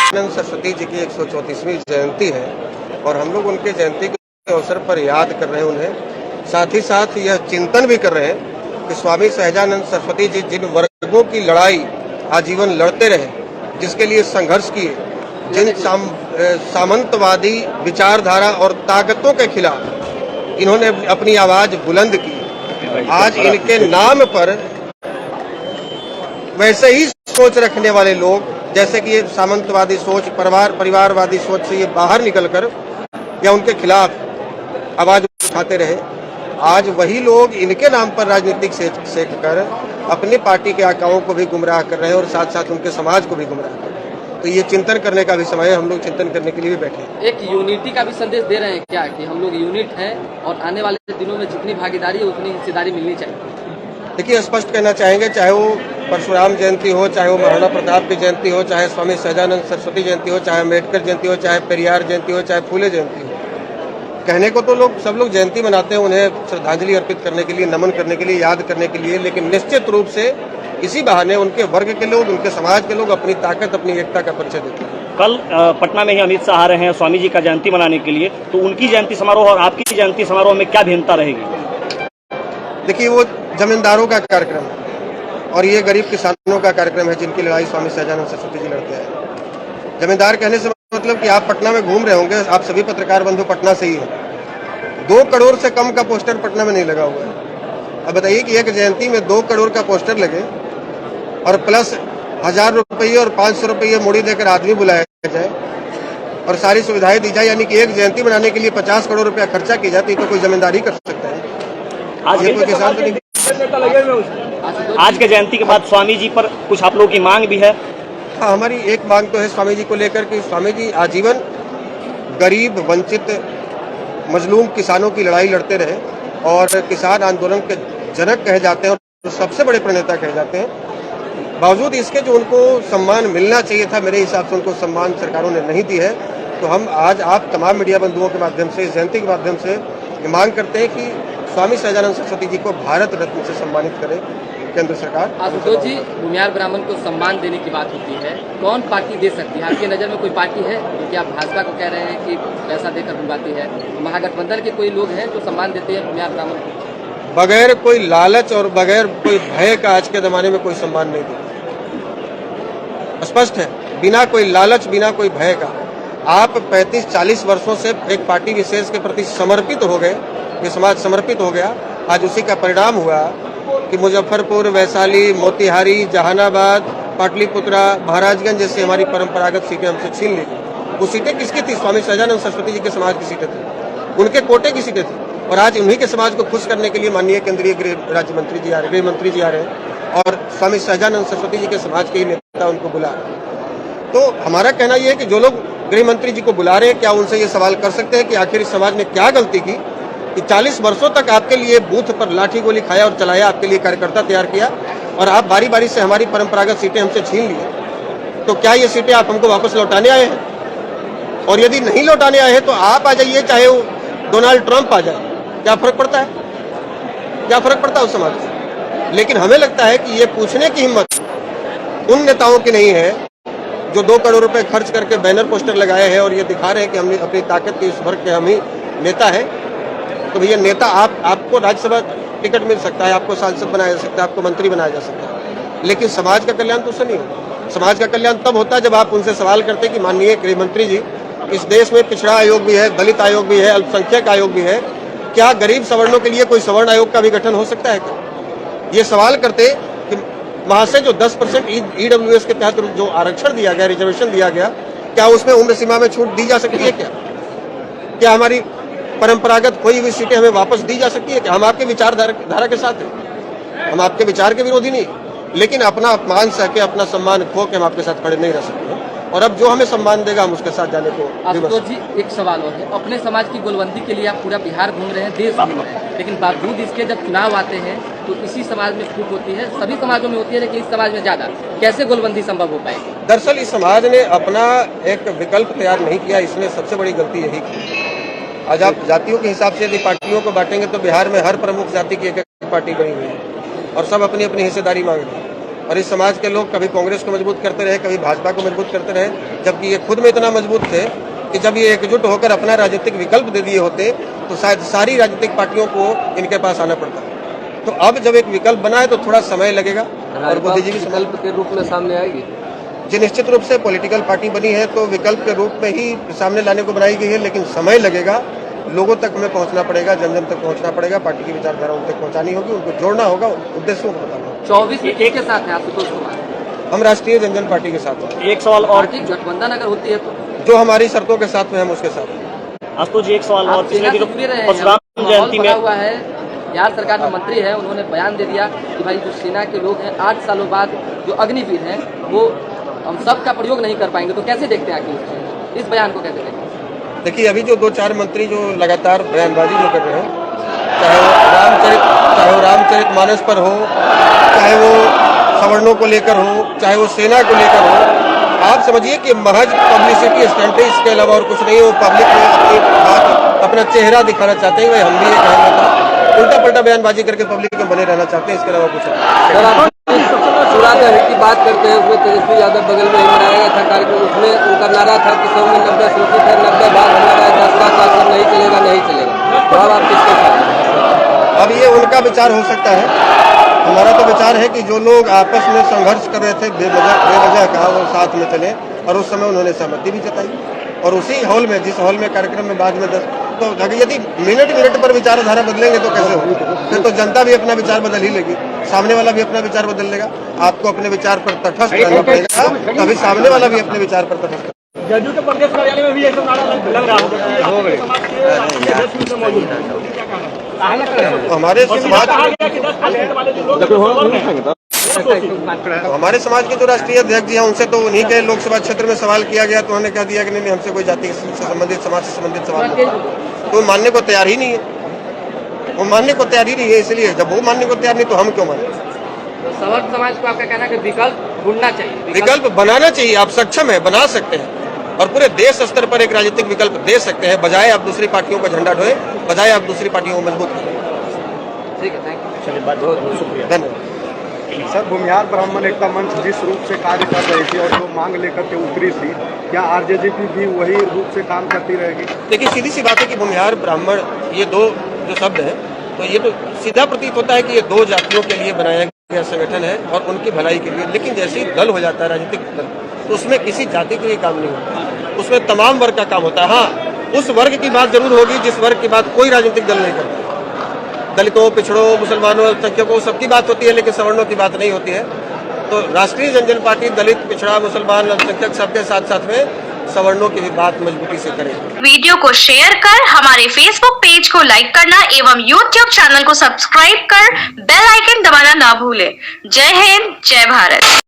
सहजानंद सरस्वती जी की 134वीं जयंती है और हम लोग उनके जयंती के अवसर पर याद कर रहे हैं उन्हें। साथ ही साथ यह चिंतन भी कर रहे हैं कि स्वामी सहजानंद सरस्वती जी जिन वर्गों की लड़ाई आजीवन लड़ते रहे, जिसके लिए संघर्ष किए, जिन सामंतवादी विचारधारा और ताकतों के खिलाफ इन्होंने अपनी आवाज बुलंद की, आज इनके नाम पर वैसे ही सोच रखने वाले लोग, जैसे कि ये सामंतवादी सोच, परिवारवादी सोच से ये बाहर निकलकर या उनके खिलाफ आवाज उठाते रहे, आज वही लोग इनके नाम पर राजनीतिक सेक कर अपनी पार्टी के आकाओं को भी गुमराह कर रहे हैं और साथ साथ उनके समाज को भी गुमराह कर रहे हैं। तो ये चिंतन करने का भी समय है, हम लोग चिंतन करने के लिए भी बैठे हैं। एक यूनिटी का भी संदेश दे रहे हैं क्या कि हम लोग यूनिट हैं और आने वाले दिनों में जितनी भागीदारी है उतनी हिस्सेदारी मिलनी चाहिए? देखिए, स्पष्ट कहना चाहेंगे, चाहे वो परशुराम जयंती हो, चाहे वो महाराणा प्रताप की जयंती हो, चाहे स्वामी सहजानंद सरस्वती जयंती हो, चाहे अम्बेडकर जयंती हो, चाहे पेरियार जयंती हो, चाहे फूले जयंती हो, कहने को तो लोग सब लोग जयंती मनाते हैं उन्हें श्रद्धांजलि अर्पित करने के लिए, नमन करने के लिए, याद करने के लिए, लेकिन निश्चित रूप से इसी बहाने उनके वर्ग के लोग, उनके समाज के लोग अपनी ताकत, अपनी एकता का परिचय देते हैं। कल पटना में ही अमित शाह आ रहे हैं स्वामी जी का जयंती मनाने के लिए, तो उनकी जयंती समारोह और आपकी जयंती समारोह में क्या भिन्नता रहेगी? देखिए, वो जमींदारों का कार्यक्रम है और ये गरीब किसानों का कार्यक्रम है जिनकी लड़ाई स्वामी सहजानंद सरस्वती जी लड़ते हैं। जमींदार कहने से मतलब कि आप पटना में घूम रहे होंगे, आप सभी पत्रकार बंधु पटना से ही हैं। 2 करोड़ से कम का पोस्टर पटना में नहीं लगा हुआ है। अब बताइए कि एक जयंती में 2 करोड़ का पोस्टर लगे और प्लस 1000 रुपये और 500 रुपये मुड़ी देकर आदमी बुलाया जाए और सारी सुविधाएं दी जाए, यानी कि एक जयंती बनाने के लिए 50 करोड़ रुपया खर्चा की जाती, तो कोई जमींदारी कर सकता है? आज ये कोई किसान तो नहीं। आज के जयंती के बाद स्वामी जी पर कुछ आप लोगों की मांग भी है? हाँ, हमारी एक मांग तो है स्वामी जी को लेकर कि स्वामी जी आजीवन गरीब, वंचित, मजलूम किसानों की लड़ाई लड़ते रहे और किसान आंदोलन के जनक कहे जाते हैं और सबसे बड़े प्रणेता कहे जाते हैं। बावजूद इसके जो उनको सम्मान मिलना चाहिए था, मेरे हिसाब से उनको सम्मान सरकारों ने नहीं दी है। तो हम आज आप तमाम मीडिया बंधुओं के माध्यम से, इस जयंती के माध्यम से ये मांग करते हैं कि स्वामी सहजानंद सरस्वती जी को भारत रत्न से सम्मानित करे केंद्र सरकार। आशुतोष जी, भूमिहार ब्राह्मण को सम्मान देने की बात होती है, कौन पार्टी दे सकती है? आपकी नज़र में कोई पार्टी है? क्योंकि आप भाजपा को कह रहे हैं कि पैसा देकर बुलवाती है, महागठबंधन के कोई लोग हैं जो सम्मान देते हैं भूमिहार ब्राह्मण को? बगैर कोई लालच और बगैर कोई भय का आज के जमाने में कोई सम्मान नहीं देता। स्पष्ट है, बिना कोई लालच, बिना कोई भय का आप 35-40 वर्षों से एक पार्टी विशेष के प्रति समर्पित हो गए, ये समाज समर्पित हो गया। आज उसी का परिणाम हुआ कि मुजफ्फरपुर, वैशाली, मोतिहारी, जहानाबाद, पाटलिपुत्रा, महाराजगंज जैसी हमारी परंपरागत सीटें हमसे छीन ली। वो सीटें किसकी थी? स्वामी सहजानंद सरस्वती जी के समाज की सीटें थी, उनके कोटे की सीटें थी और आज उन्हीं के समाज को खुश करने के लिए माननीय केंद्रीय गृह राज्य मंत्री जी आ रहे, गृह मंत्री जी आ रहे हैं और स्वामी सहजानंद सरस्वती जी के समाज के ही नेता उनको बुला रहे हैं। तो हमारा कहना यह है कि जो लोग गृह मंत्री जी को बुला रहे हैं, क्या उनसे ये सवाल कर सकते हैं कि आखिर इस समाज ने क्या गलती की कि 40 वर्षों तक आपके लिए बूथ पर लाठी गोली खाया और चलाया, आपके लिए कार्यकर्ता तैयार किया और आप बारी बारी से हमारी परंपरागत सीटें हमसे छीन ली? तो क्या ये सीटें आप हमको वापस लौटाने आए हैं? और यदि नहीं लौटाने आए हैं तो आप आ जाइए, चाहे वो डोनाल्ड ट्रंप आ जाए, क्या फर्क पड़ता है? क्या फर्क पड़ता है उस समाज से? लेकिन हमें लगता है कि ये पूछने की हिम्मत उन नेताओं की नहीं है जो 2 करोड़ रुपए खर्च करके बैनर पोस्टर लगाए हैं और ये दिखा रहे हैं कि हमने अपनी ताकत के इस वर्ग के हम ही नेता है। तो भैया, नेता आपको राज्यसभा टिकट मिल सकता है, आपको सांसद बनाया जा सकता है, आपको मंत्री बनाया जा सकता है, लेकिन समाज का कल्याण तो उससे नहीं होगा। समाज का कल्याण तब होता है जब आप उनसे सवाल करते हैं कि माननीय गृह मंत्री जी, इस देश में पिछड़ा आयोग भी है, दलित आयोग भी है, अल्पसंख्यक आयोग भी है, क्या गरीब सवर्णों के लिए कोई सवर्ण आयोग का भी गठन हो सकता है क्या? ये सवाल करते कि वहां से जो 10% EWS के तहत जो आरक्षण दिया गया, रिजर्वेशन दिया गया, क्या उसमें उम्र सीमा में छूट दी जा सकती है? क्या हमारी परंपरागत खोई हुई सीटें हमें वापस दी जा सकती है? क्या हम आपके विचारधारा के साथ हैं? हम आपके विचार के विरोधी नहीं, लेकिन अपना अपमान सह के, अपना सम्मान खो के हम आपके साथ खड़े नहीं रह सकते और अब जो हमें सम्मान देगा हम उसके साथ जाने को। आशुतोष जी, एक सवाल और है, अपने समाज की गोलबंदी के लिए आप पूरा बिहार घूम रहे हैं, देश घूम रहे हैं, लेकिन बावजूद इसके जब चुनाव आते हैं तो इसी समाज में फूट होती है, सभी समाजों में होती है, लेकिन इस समाज में ज्यादा। कैसे गोलबंदी संभव हो पाएगी? दरअसल इस समाज ने अपना एक विकल्प तैयार नहीं किया, इसमें सबसे बड़ी गलती यही की। आज आप जातियों के हिसाब से यदि पार्टियों को बांटेंगे तो बिहार में हर प्रमुख जाति की एक पार्टी बनी हुई है और सब अपनी अपनी हिस्सेदारी मांग रही है। और इस समाज के लोग कभी कांग्रेस को मजबूत करते रहे, कभी भाजपा को मजबूत करते रहे, जबकि ये खुद में इतना मजबूत थे कि जब ये एकजुट होकर अपना राजनीतिक विकल्प दे दिए होते तो शायद सारी राजनीतिक पार्टियों को इनके पास आना पड़ता। तो अब जब एक विकल्प बना है तो थोड़ा समय लगेगा और बुद्धिजीवी विकल्प के रूप में सामने आएगी। जी निश्चित रूप से पॉलिटिकल पार्टी बनी है तो विकल्प के रूप में ही सामने लाने को बनाई गई है, लेकिन समय लगेगा, लोगों तक हमें पहुंचना पड़ेगा, जन जन तक पहुंचना पड़ेगा, पार्टी की विचारधारा उन तक पहुंचानी होगी, उनको जोड़ना होगा, उद्देश्यों को बताना होगा। 24 में किसके साथ है आशुतोष कुमार? हम राष्ट्रीय जनजन पार्टी के साथ हैं। एक सवाल और, पार्टी गठबंधन अगर होती है तो जो हमारी शर्तों के साथ में हम उसके साथ हैं। आशुतोष जी एक सवाल और, आप सेना से जुड़े रहे हैं, परशुराम जयंती में हुआ है, बिहार सरकार में मंत्री है, उन्होंने बयान दे दिया कि भाई जो सेना के लोग हैं 8 सालों बाद जो अग्निवीर हैं वो हम सबका प्रयोग नहीं कर पाएंगे, तो कैसे देखते हैं आखिर इस बयान को, कैसे देखते हैं? देखिए अभी जो 2-4 मंत्री जो लगातार बयानबाजी जो कर रहे हैं, चाहे वो रामचरितमानस पर हो, चाहे वो सवर्णों को लेकर हो, चाहे वो सेना को लेकर हो, आप समझिए कि महज पब्लिसिटी स्टंट है, इसके अलावा और कुछ नहीं। वो पब्लिक में अपना चेहरा दिखाना चाहते हैं, भाई हम भी ये कहना था, उल्टा पल्टा बयानबाजी करके पब्लिक में बने रहना चाहते हैं, इसके अलावा कुछ नहीं। चुरा दहर की बात करते हैं, उसमें तेजस्वी यादव बगल में ही मनाया गया था कार्यक्रम, उसमें उनका नारा था कि 100 में 90 सूचित है, 90 भाग हमारा 10 का शासन नहीं चलेगा, नहीं चलेगा। तो अब आप किसके साथ? अब ये उनका विचार हो सकता है, हमारा तो विचार है कि जो लोग आपस में संघर्ष कर रहे थे बेवजह का, वो साथ में चले, और उस समय उन्होंने सहमति भी जताई। और उसी हॉल में, जिस हॉल में कार्यक्रम में बाद में तो यदि मिनट पर विचारधारा बदलेंगे तो कैसे होगा? फिर तो जनता भी अपना विचार बदल ही लेगी, सामने वाला भी अपना विचार बदल लेगा। आपको अपने विचार पर तटस्थ रहना पड़ेगा, तभी सामने वाला भी अपने विचार पर तटस्थ। जदयू के प्रदेश कार्यालय में भी एक नारा लग रहा हमारे समाज के जो राष्ट्रीय अध्यक्ष जी हैं उनसे तो उन्हीं के लोकसभा क्षेत्र में सवाल किया गया तो उन्होंने कह दिया कि नहीं हमसे कोई जाति से संबंधित, समाज से संबंधित सवाल नहीं, तो मानने को तैयार ही नहीं है, वो मानने को तैयार ही नहीं है। इसलिए जब वो मानने को तैयार नहीं तो हम क्यों माने? सवर्ण समाज को आपका कहना है कि विकल्प ढूंढना चाहिए, विकल्प बनाना चाहिए। आप सक्षम है, बना सकते हैं, और पूरे देश स्तर पर एक राजनीतिक विकल्प दे सकते हैं, बजाय आप दूसरी पार्टियों का झंडा ढोए, बजाय आप दूसरी पार्टियों को मजबूत करें। ठीक है, थैंक यू। चलिए, बहुत शुक्रिया। धन्यवाद। सर, भूमिहार ब्राह्मण एकता मंच जिस रूप से कार्य कर रही थी और जो मांग लेकर के उतरी थी, क्या आरजेडी भी वही रूप से काम करती रहेगी? देखिए सीधी सी बात है कि भूमिहार ब्राह्मण ये दो जो शब्द हैं, तो ये तो सीधा प्रतीत होता है कि ये दो जातियों के लिए बनाया गया संगठन है और उनकी भलाई के लिए। लेकिन जैसे ही दल हो जाता है, राजनीतिक दल, तो उसमें किसी जाति के लिए काम नहीं होता, उसमें तमाम वर्ग का काम होता है। हाँ, उस वर्ग की बात जरूर होगी जिस वर्ग की बात कोई राजनीतिक दल नहीं करता। दलितों, पिछड़ों, मुसलमानों, अल्पसंख्यकों, सबकी बात होती है, लेकिन सवर्णों की बात नहीं होती है। तो राष्ट्रीय जनजन पार्टी दलित, पिछड़ा, मुसलमान, अल्पसंख्यक सबके साथ साथ में सवर्णों की भी बात मजबूती से करेगी। वीडियो को शेयर कर हमारे फेसबुक पेज को लाइक करना एवं यूट्यूब चैनल को सब्सक्राइब कर बेल आइकन दबाना ना भूलें। जय हिंद, जय भारत।